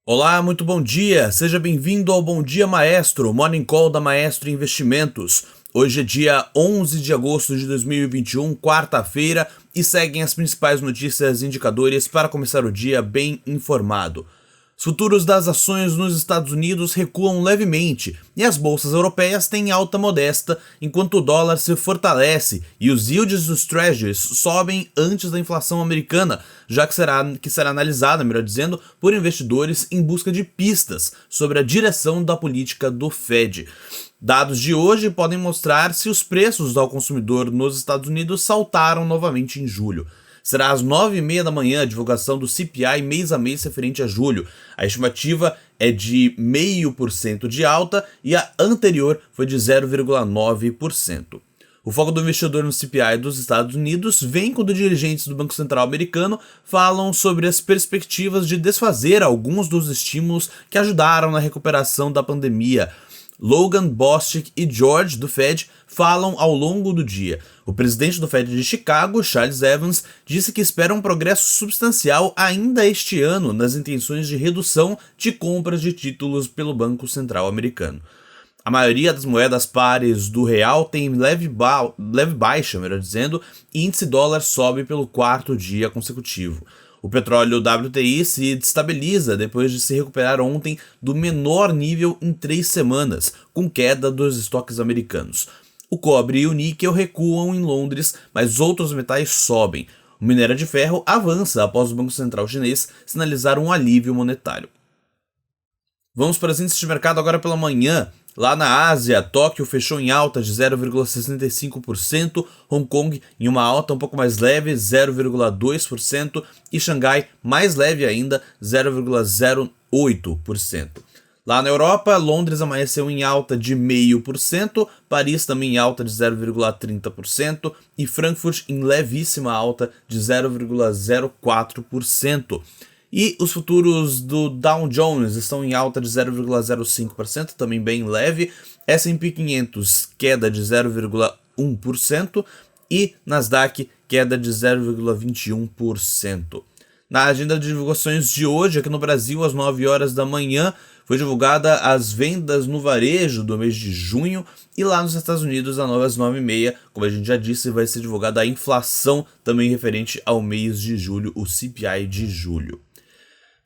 Olá, muito bom dia. Seja bem-vindo ao Bom Dia Maestro, Morning Call da Maestro Investimentos. Hoje é dia 11 de agosto de 2021, quarta-feira, e seguem as principais notícias e indicadores para começar o dia bem informado. Os futuros das ações nos Estados Unidos recuam levemente e as bolsas europeias têm alta modesta, enquanto o dólar se fortalece e os yields dos treasuries sobem antes da inflação americana, já que será analisada, melhor dizendo, por investidores em busca de pistas sobre a direção da política do Fed. Dados de hoje podem mostrar se os preços ao consumidor nos Estados Unidos saltaram novamente em julho. Será às 9h30 da manhã a divulgação do CPI mês a mês referente a julho. A estimativa é de 0,5% de alta e a anterior foi de 0,9%. O foco do investidor no CPI dos Estados Unidos vem quando dirigentes do Banco Central americano falam sobre as perspectivas de desfazer alguns dos estímulos que ajudaram na recuperação da pandemia. Logan, Bostic e George, do Fed, falam ao longo do dia. O presidente do Fed de Chicago, Charles Evans, disse que espera um progresso substancial ainda este ano nas intenções de redução de compras de títulos pelo Banco Central americano. A maioria das moedas pares do real tem leve baixa, melhor dizendo, e índice dólar sobe pelo quarto dia consecutivo. O petróleo WTI se estabiliza depois de se recuperar ontem do menor nível em 3 semanas, com queda dos estoques americanos. O cobre e o níquel recuam em Londres, mas outros metais sobem. O minério de ferro avança após o Banco Central chinês sinalizar um alívio monetário. Vamos para os índices de mercado agora pela manhã. Lá na Ásia, Tóquio fechou em alta de 0,65%, Hong Kong em uma alta um pouco mais leve, 0,2%, e Xangai mais leve ainda, 0,08%. Lá na Europa, Londres amanheceu em alta de 0,5%, Paris também em alta de 0,30% e Frankfurt em levíssima alta de 0,04%. E os futuros do Dow Jones estão em alta de 0,05%, também bem leve. S&P 500 queda de 0,1% e Nasdaq queda de 0,21%. Na agenda de divulgações de hoje, aqui no Brasil, às 9 horas da manhã, foi divulgada as vendas no varejo do mês de junho, e lá nos Estados Unidos, às 9h30, como a gente já disse, vai ser divulgada a inflação também referente ao mês de julho, o CPI de julho.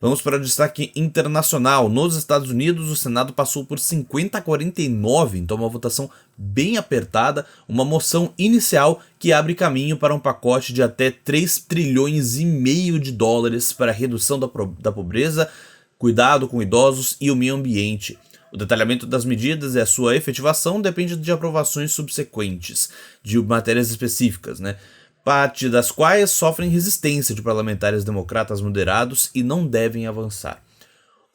Vamos para o destaque internacional. Nos Estados Unidos, o Senado passou por 50-49, então uma votação bem apertada, uma moção inicial que abre caminho para um pacote de até 3,5 trilhões de dólares para a redução da pobreza, cuidado com idosos e o meio ambiente. O detalhamento das medidas e a sua efetivação depende de aprovações subsequentes, de matérias específicas, parte das quais sofrem resistência de parlamentares democratas moderados e não devem avançar.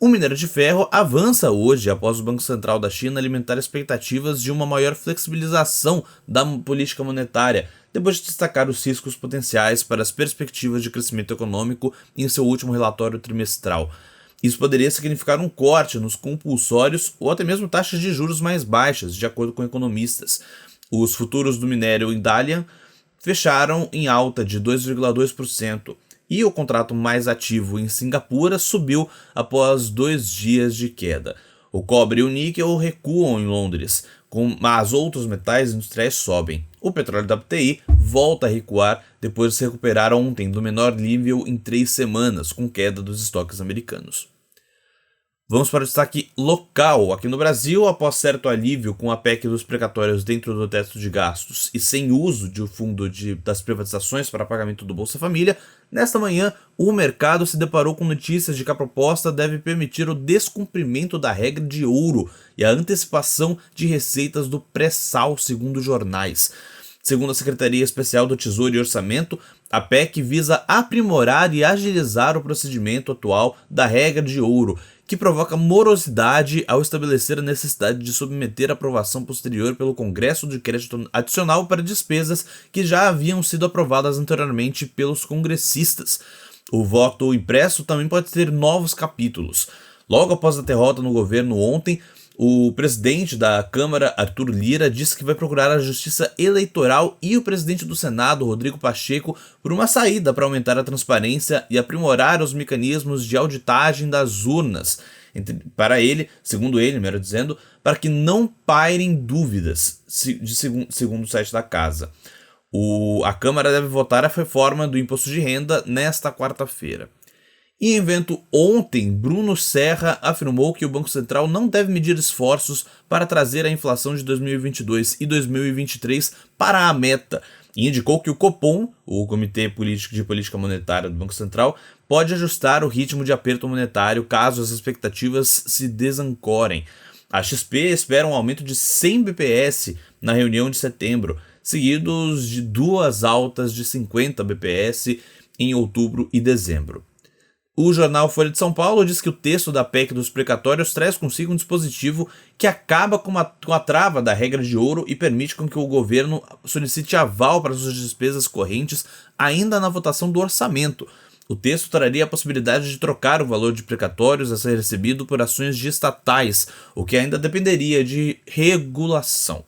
O minério de ferro avança hoje após o Banco Central da China alimentar expectativas de uma maior flexibilização da política monetária, depois de destacar os riscos potenciais para as perspectivas de crescimento econômico em seu último relatório trimestral. Isso poderia significar um corte nos compulsórios ou até mesmo taxas de juros mais baixas, de acordo com economistas. Os futuros do minério em Dalian fecharam em alta de 2,2% e o contrato mais ativo em Singapura subiu após 2 dias de queda. O cobre e o níquel recuam em Londres, mas outros metais industriais sobem. O petróleo WTI volta a recuar depois de se recuperar ontem do menor nível em 3 semanas, com queda dos estoques americanos. Vamos para o destaque local. Aqui no Brasil, após certo alívio com a PEC dos precatórios dentro do teto de gastos e sem uso de fundo das privatizações para pagamento do Bolsa Família, nesta manhã o mercado se deparou com notícias de que a proposta deve permitir o descumprimento da regra de ouro e a antecipação de receitas do pré-sal, segundo jornais. Segundo a Secretaria Especial do Tesouro e Orçamento, a PEC visa aprimorar e agilizar o procedimento atual da regra de ouro, que provoca morosidade ao estabelecer a necessidade de submeter a aprovação posterior pelo Congresso de crédito adicional para despesas que já haviam sido aprovadas anteriormente pelos congressistas. O voto impresso também pode ter novos capítulos. Logo após a derrota no governo ontem, O presidente da Câmara, Arthur Lira, disse que vai procurar a Justiça Eleitoral e o presidente do Senado, Rodrigo Pacheco, por uma saída para aumentar a transparência e aprimorar os mecanismos de auditagem das urnas. Para ele, segundo ele, melhor dizendo, para que não pairem dúvidas, segundo o site da casa. A Câmara deve votar a reforma do imposto de renda nesta quarta-feira. Em evento ontem, Bruno Serra afirmou que o Banco Central não deve medir esforços para trazer a inflação de 2022 e 2023 para a meta e indicou que o Copom, o Comitê de Política Monetária do Banco Central, pode ajustar o ritmo de aperto monetário caso as expectativas se desancorem. A XP espera um aumento de 100 bps na reunião de setembro, seguidos de duas altas de 50 bps em outubro e dezembro. O jornal Folha de São Paulo diz que o texto da PEC dos precatórios traz consigo um dispositivo que acaba com a trava da regra de ouro e permite com que o governo solicite aval para suas despesas correntes ainda na votação do orçamento. O texto traria a possibilidade de trocar o valor de precatórios a ser recebido por ações de estatais, o que ainda dependeria de regulação.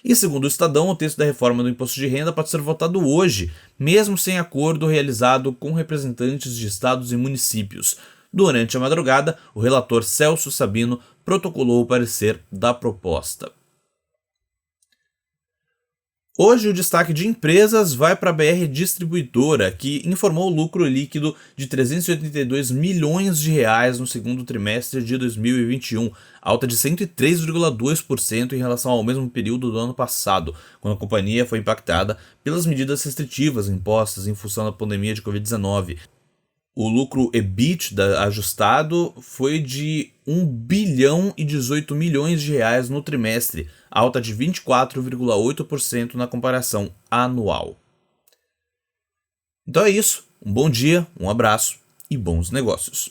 E segundo o Estadão, o texto da reforma do imposto de renda pode ser votado hoje, mesmo sem acordo realizado com representantes de estados e municípios. Durante a madrugada, o relator Celso Sabino protocolou o parecer da proposta. Hoje o destaque de empresas vai para a BR Distribuidora, que informou lucro líquido de 382 milhões de reais no segundo trimestre de 2021, alta de 103,2% em relação ao mesmo período do ano passado, quando a companhia foi impactada pelas medidas restritivas impostas em função da pandemia de Covid-19. O lucro EBITDA ajustado foi de 1 bilhão e 18 milhões de reais no trimestre, alta de 24,8% na comparação anual. Então é isso, um bom dia, um abraço e bons negócios.